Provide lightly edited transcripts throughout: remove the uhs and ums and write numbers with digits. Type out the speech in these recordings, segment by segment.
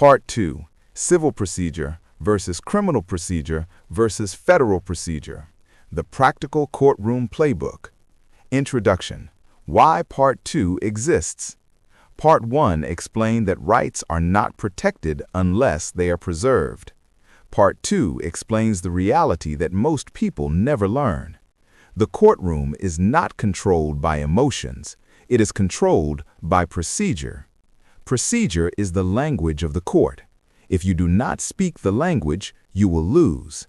Part 2, Civil Procedure versus Criminal Procedure versus Federal Procedure. The Practical Courtroom Playbook. Introduction. Why Part 2 exists. Part 1 explained that rights are not protected unless they are preserved. Part 2 explains the reality that most people never learn. The courtroom is not controlled by emotions. It is controlled by procedure. Procedure is the language of the court. If you do not speak the language, you will lose.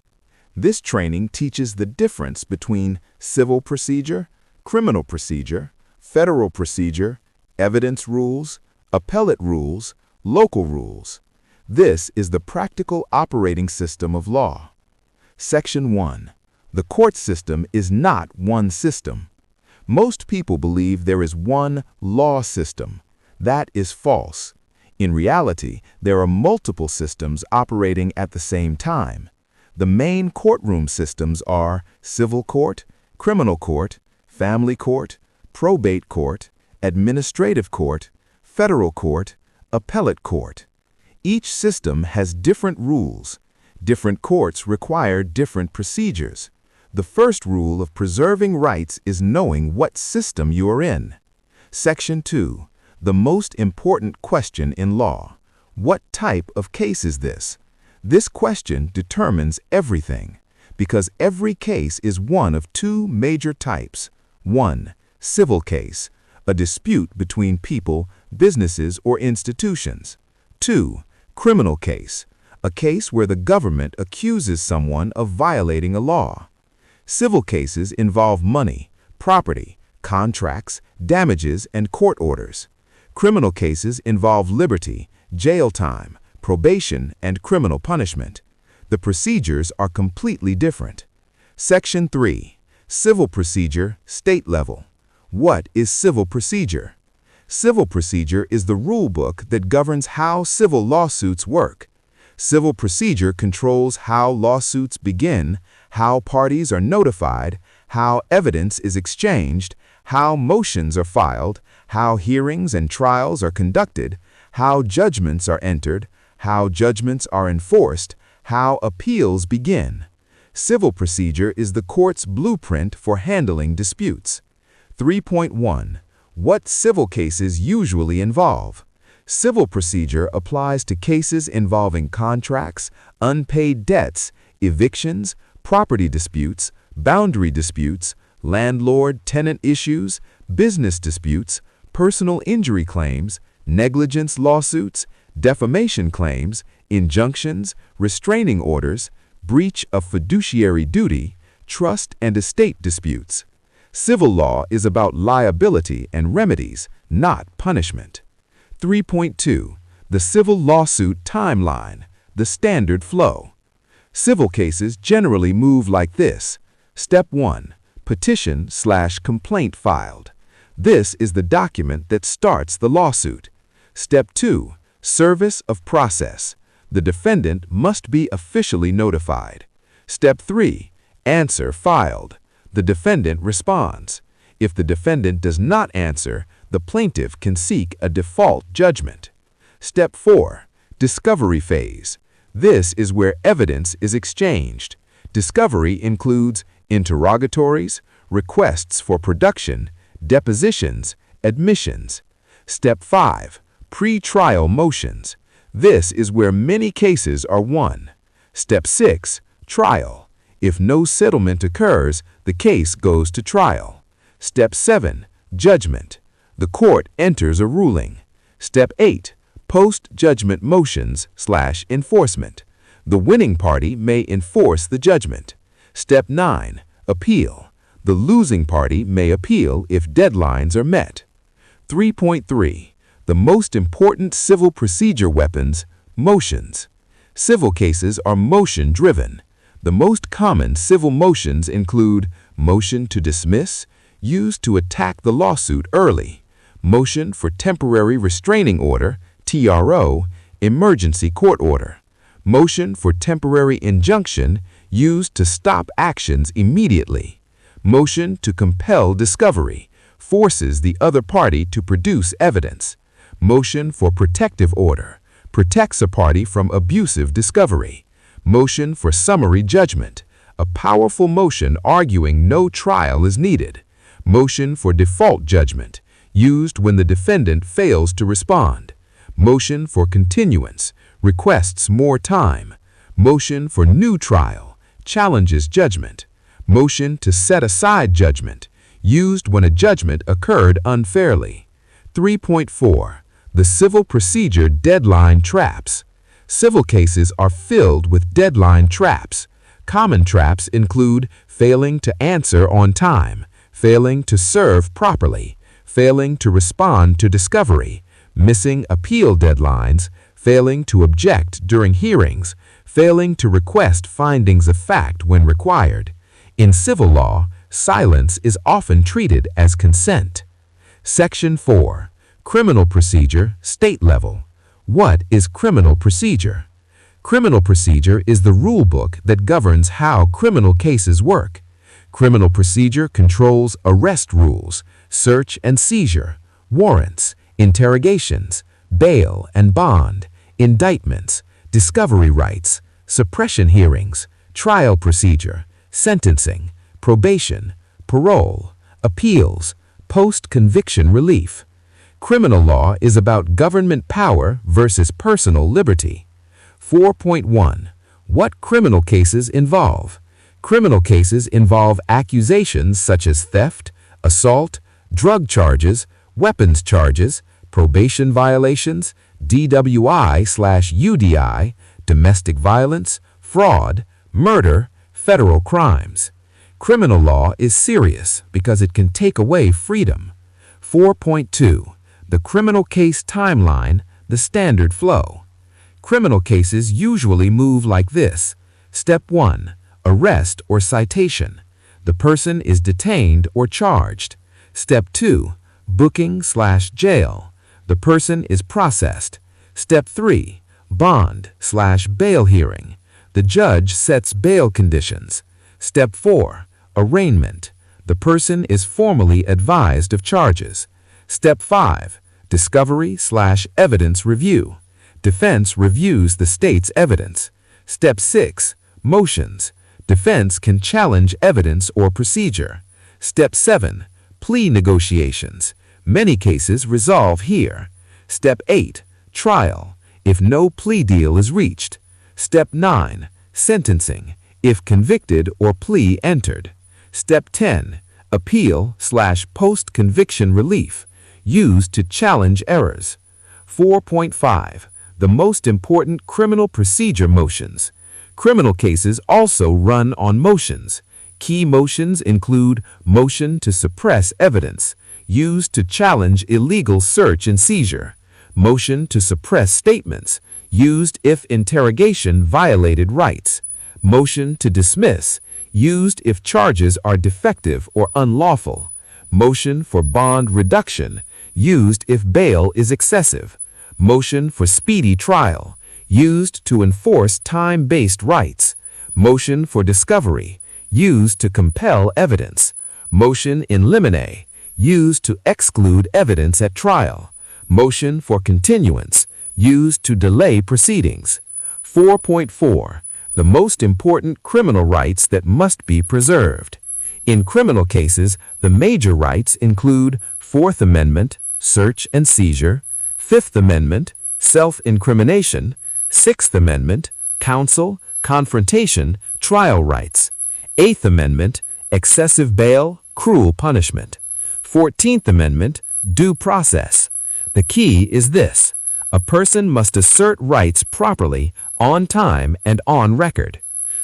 This training teaches the difference between civil procedure, criminal procedure, federal procedure, evidence rules, appellate rules, local rules. This is the practical operating system of law. Section 1. The court system is not one system. Most people believe there is one law system. That is false. In reality, there are multiple systems operating at the same time. The main courtroom systems are civil court, criminal court, family court, probate court, administrative court, federal court, appellate court. Each system has different rules. Different courts require different procedures. The first rule of preserving rights is knowing what system you are in. Section 2. The most important question in law. What type of case is this? This question determines everything, because every case is one of two major types. 1. Civil case, a dispute between people, businesses, or institutions. 2. Criminal case, a case where the government accuses someone of violating a law. Civil cases involve money, property, contracts, damages, and court orders. Criminal cases involve liberty, jail time, probation, and criminal punishment. The procedures are completely different. Section 3. Civil procedure, state level. What is civil procedure? Civil procedure is the rule book that governs how civil lawsuits work. Civil procedure controls how lawsuits begin, how parties are notified, how evidence is exchanged, how motions are filed, how hearings and trials are conducted, how judgments are entered, how judgments are enforced, how appeals begin. Civil procedure is the court's blueprint for handling disputes. 3.1. What civil cases usually involve? Civil procedure applies to cases involving contracts, unpaid debts, evictions, property disputes, boundary disputes, landlord-tenant issues, business disputes, personal injury claims, negligence lawsuits, defamation claims, injunctions, restraining orders, breach of fiduciary duty, trust and estate disputes. Civil law is about liability and remedies, not punishment. 3.2. The civil lawsuit timeline, the standard flow. Civil cases generally move like this. Step 1. Petition/complaint filed. This is the document that starts the lawsuit. Step 2. Service of process. The defendant must be officially notified. Step 3. Answer filed. The defendant responds. If the defendant does not answer, the plaintiff can seek a default judgment. Step 4. Discovery phase. This is where evidence is exchanged. Discovery includes interrogatories, requests for production, depositions, admissions. Step 5. Pre-trial motions. This is where many cases are won. Step 6. Trial. If no settlement occurs, the case goes to trial. Step 7. Judgment. The court enters a ruling. Step 8. Post-judgment motions/enforcement. The winning party may enforce the judgment. Step 9. Appeal. The losing party may appeal if deadlines are met. 3.3. The most important civil procedure weapons, motions. Civil cases are motion-driven. The most common civil motions include motion to dismiss, used to attack the lawsuit early, motion for temporary restraining order, TRO, emergency court order, motion for temporary injunction, used to stop actions immediately, motion to compel discovery, forces the other party to produce evidence, motion for protective order, protects a party from abusive discovery. Motion for summary judgment, a powerful motion arguing no trial is needed. Motion for default judgment, used when the defendant fails to respond. Motion for continuance, requests more time. Motion for new trial, challenges judgment. Motion to set aside judgment, used when a judgment occurred unfairly. 3.4. The civil procedure deadline traps. Civil cases are filled with deadline traps. Common traps include failing to answer on time, failing to serve properly, failing to respond to discovery, missing appeal deadlines, failing to object during hearings, failing to request findings of fact when required. In civil law, silence is often treated as consent. Section 4. Criminal procedure, state level. What is criminal procedure? Criminal procedure is the rule book that governs how criminal cases work. Criminal procedure controls arrest rules, search and seizure, warrants, interrogations, bail and bond, indictments, discovery rights, suppression hearings, trial procedure, sentencing, probation, parole, appeals, post-conviction relief. Criminal law is about government power versus personal liberty. 4.1. What criminal cases involve? Criminal cases involve accusations such as theft, assault, drug charges, weapons charges, probation violations, DWI/UDI, domestic violence, fraud, murder, federal crimes. Criminal law is serious because it can take away freedom. 4.2. The criminal case timeline, the standard flow. Criminal cases usually move like this. Step 1. Arrest or citation. The person is detained or charged. Step 2. Booking/jail. The person is processed. Step 3. Bond/bail hearing. The judge sets bail conditions. Step 4. Arraignment. The person is formally advised of charges. Step 5. Discovery/evidence review. Defense reviews the state's evidence. Step 6. Motions. Defense can challenge evidence or procedure. Step 7. Plea negotiations. Many cases resolve here. Step 8. Trial, if no plea deal is reached. Step 9. Sentencing, if convicted or plea entered. Step 10. Appeal/post-conviction relief, used to challenge errors. 4.5. The most important criminal procedure motions. Criminal cases also run on motions. Key motions include motion to suppress evidence, used to challenge illegal search and seizure. Motion to suppress statements, used if interrogation violated rights. Motion to dismiss, used if charges are defective or unlawful. Motion for bond reduction, used if bail is excessive. Motion for speedy trial, used to enforce time-based rights. Motion for discovery, used to compel evidence. Motion in limine, used to exclude evidence at trial. Motion for continuance, used to delay proceedings. 4.4. The most important criminal rights that must be preserved. In criminal cases, the major rights include Fourth Amendment, search and seizure, Fifth Amendment, self-incrimination, Sixth Amendment, counsel, confrontation, trial rights, Eighth Amendment, excessive bail, cruel punishment, 14th Amendment, due process. The key is this: a person must assert rights properly, on time, and on record.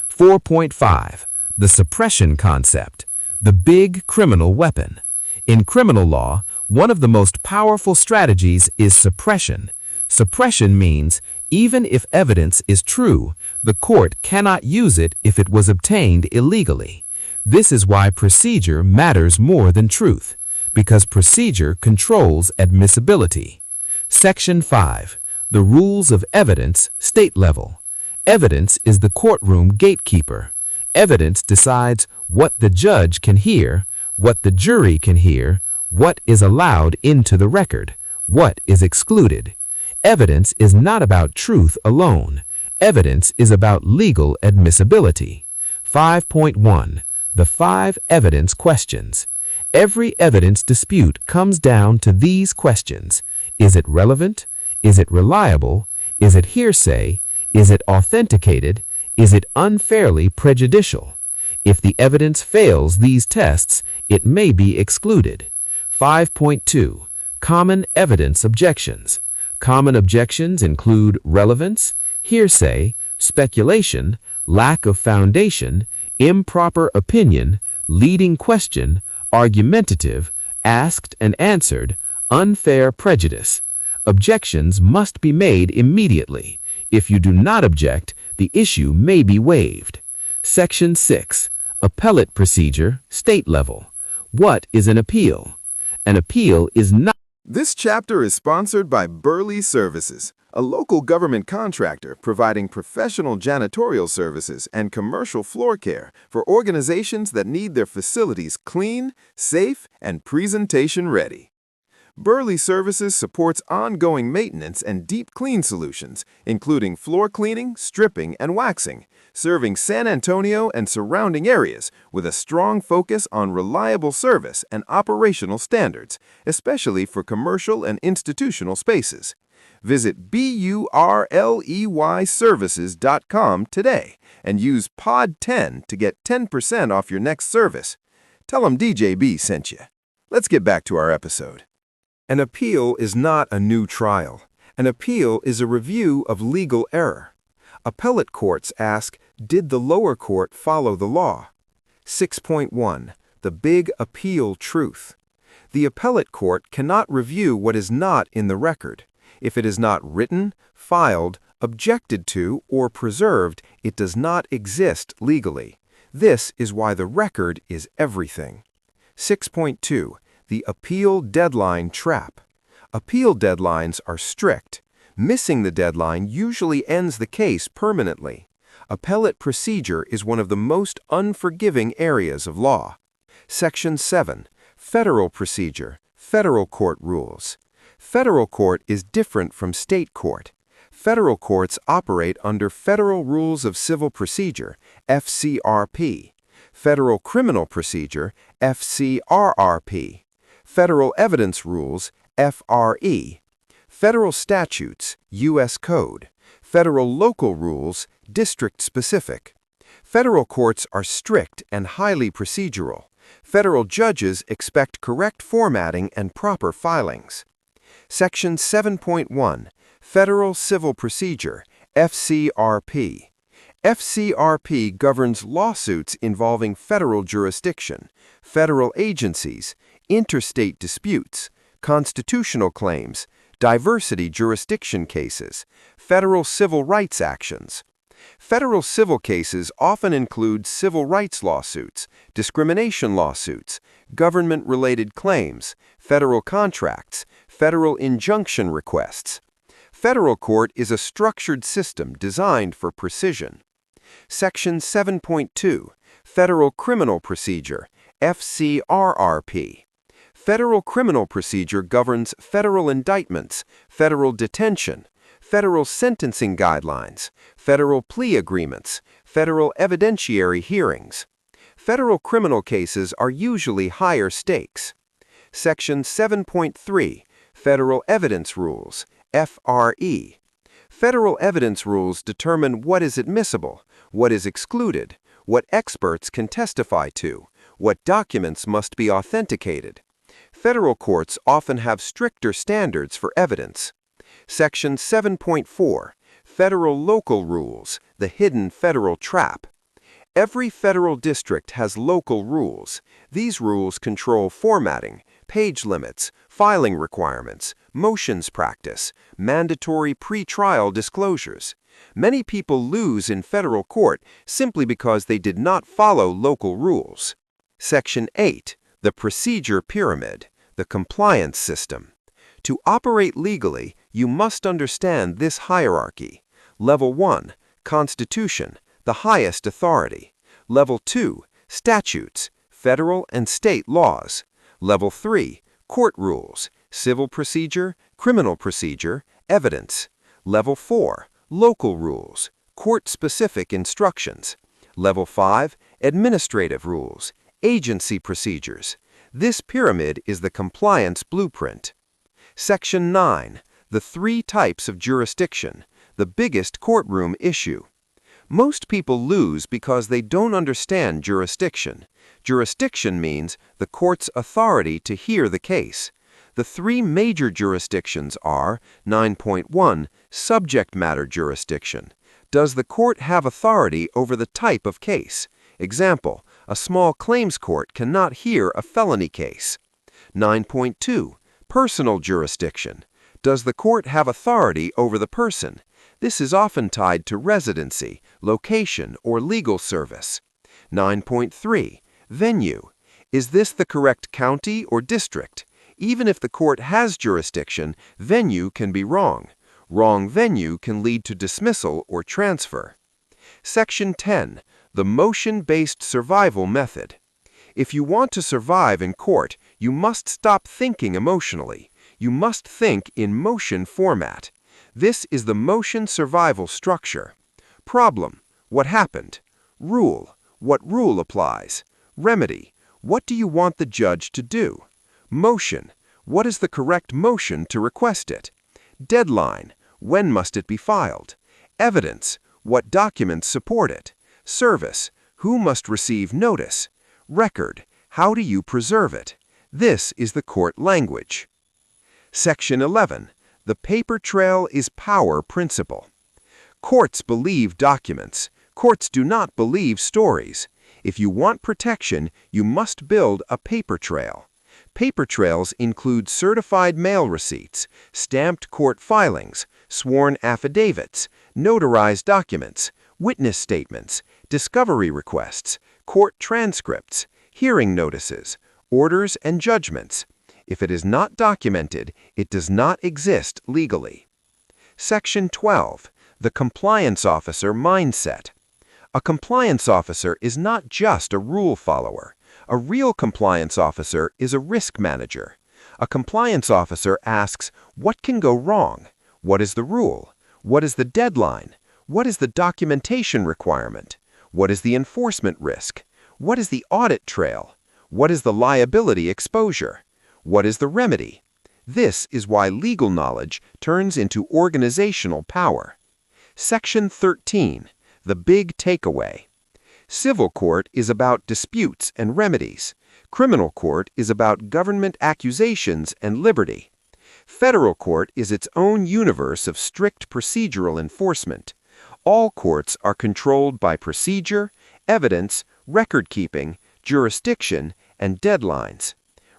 4.5. The suppression concept, the big criminal weapon. In criminal law, one of the most powerful strategies is suppression. Suppression means even if evidence is true, the court cannot use it if it was obtained illegally. This is why procedure matters more than truth, because procedure controls admissibility. Section 5. The rules of evidence, state level. Evidence is the courtroom gatekeeper. Evidence decides what the judge can hear, what the jury can hear, what is allowed into the record, what is excluded. Evidence is not about truth alone. Evidence is about legal admissibility. 5.1. The 5 evidence questions. Every evidence dispute comes down to these questions. Is it relevant? Is it reliable? Is it hearsay? Is it authenticated? Is it unfairly prejudicial? If the evidence fails these tests, it may be excluded. 5.2. Common evidence objections. Common objections include relevance, hearsay, speculation, lack of foundation, improper opinion, leading question, argumentative, asked and answered, unfair prejudice. Objections must be made immediately. If you do not object, the issue may be waived. Section 6. Appellate procedure, state level. What is an appeal? An appeal is not. This chapter is sponsored by Burley Services, a local government contractor providing professional janitorial services and commercial floor care for organizations that need their facilities clean, safe, and presentation ready. Burley Services supports ongoing maintenance and deep clean solutions, including floor cleaning, stripping, and waxing, serving San Antonio and surrounding areas with a strong focus on reliable service and operational standards, especially for commercial and institutional spaces. Visit burleyservices.com today and use POD10 to get 10% off your next service. Tell them DJB sent you. Let's get back to our episode. An appeal is not a new trial. An appeal is a review of legal error. Appellate courts ask, did the lower court follow the law? 6.1. The Big Appeal Truth. The appellate court cannot review what is not in the record. If it is not written, filed, objected to, or preserved, it does not exist legally. This is why the record is everything. 6.2. The Appeal Deadline Trap. Appeal deadlines are strict. Missing the deadline usually ends the case permanently. Appellate procedure is one of the most unforgiving areas of law. Section 7. Federal Procedure, Federal Court Rules. Federal court is different from state court. Federal courts operate under Federal Rules of Civil Procedure, FCRP, Federal Criminal Procedure, FCRRP, Federal Evidence Rules, FRE, Federal Statutes, U.S. Code, Federal Local Rules, District-Specific. Federal courts are strict and highly procedural. Federal judges expect correct formatting and proper filings. Section 7.1. Federal Civil Procedure, FCRP. FCRP governs lawsuits involving federal jurisdiction, federal agencies, interstate disputes, constitutional claims, diversity jurisdiction cases, federal civil rights actions. Federal civil cases often include civil rights lawsuits, discrimination lawsuits, government-related claims, federal contracts, federal injunction requests. Federal court is a structured system designed for precision. Section 7.2. Federal Criminal Procedure, FCRRP. Federal Criminal Procedure governs federal indictments, federal detention, federal sentencing guidelines, federal plea agreements, federal evidentiary hearings. Federal criminal cases are usually higher stakes. Section 7.3. Federal Evidence Rules, FRE. Federal evidence rules determine what is admissible, what is excluded, what experts can testify to, what documents must be authenticated. Federal courts often have stricter standards for evidence. Section 7.4. Federal Local Rules, the Hidden Federal Trap. Every federal district has local rules. These rules control formatting, page limits, filing requirements, motions practice, mandatory pre-trial disclosures. Many people lose in federal court simply because they did not follow local rules. Section 8. The Procedure Pyramid, the Compliance System. To operate legally, you must understand this hierarchy. Level 1. Constitution, the highest authority. Level 2. Statutes, federal and state laws. Level 3. Court rules, civil procedure, criminal procedure, Evidence. Level 4, local rules, court-specific instructions. Level 5, administrative rules, agency procedures. This pyramid is the compliance blueprint. Section 9, the 3 types of jurisdiction, the biggest courtroom issue. Most people lose because they don't understand jurisdiction. Jurisdiction means the court's authority to hear the case. The 3 major jurisdictions are 9.1, subject matter jurisdiction. Does the court have authority over the type of case? Example, a small claims court cannot hear a felony case. 9.2, personal jurisdiction. Does the court have authority over the person? This is often tied to residency, location, or legal service. 9.3, venue. Is this the correct county or district? Even if the court has jurisdiction, venue can be wrong. Wrong venue can lead to dismissal or transfer. Section 10, the motion-based survival method. If you want to survive in court, you must stop thinking emotionally. You must think in motion format. This is the motion survival structure. Problem: what happened? Rule: what rule applies? Remedy: what do you want the judge to do? Motion: what is the correct motion to request it? Deadline: when must it be filed? Evidence: what documents support it? Service: who must receive notice? Record: how do you preserve it? This is the court language. Section 11. The paper trail is power principle. Courts believe documents. Courts do not believe stories. If you want protection, you must build a paper trail. Paper trails include certified mail receipts, stamped court filings, sworn affidavits, notarized documents, witness statements, discovery requests, court transcripts, hearing notices, orders and judgments. If it is not documented, it does not exist legally. Section 12. The compliance officer mindset. A compliance officer is not just a rule follower. A real compliance officer is a risk manager. A compliance officer asks, what can go wrong? What is the rule? What is the deadline? What is the documentation requirement? What is the enforcement risk? What is the audit trail? What is the liability exposure? What is the remedy? This is why legal knowledge turns into organizational power. Section 13. The big takeaway. Civil court is about disputes and remedies. Criminal court is about government accusations and liberty. Federal court is its own universe of strict procedural enforcement. All courts are controlled by procedure, evidence, record-keeping, jurisdiction, and deadlines.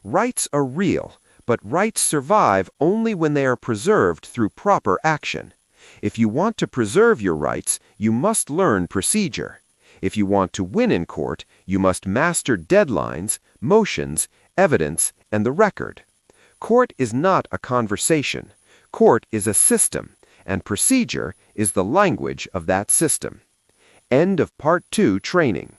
Rights are real, but rights survive only when they are preserved through proper action. If you want to preserve your rights, you must learn procedure. If you want to win in court, you must master deadlines, motions, evidence, and the record. Court is not a conversation. Court is a system, and procedure is the language of that system. End of Part 2 training.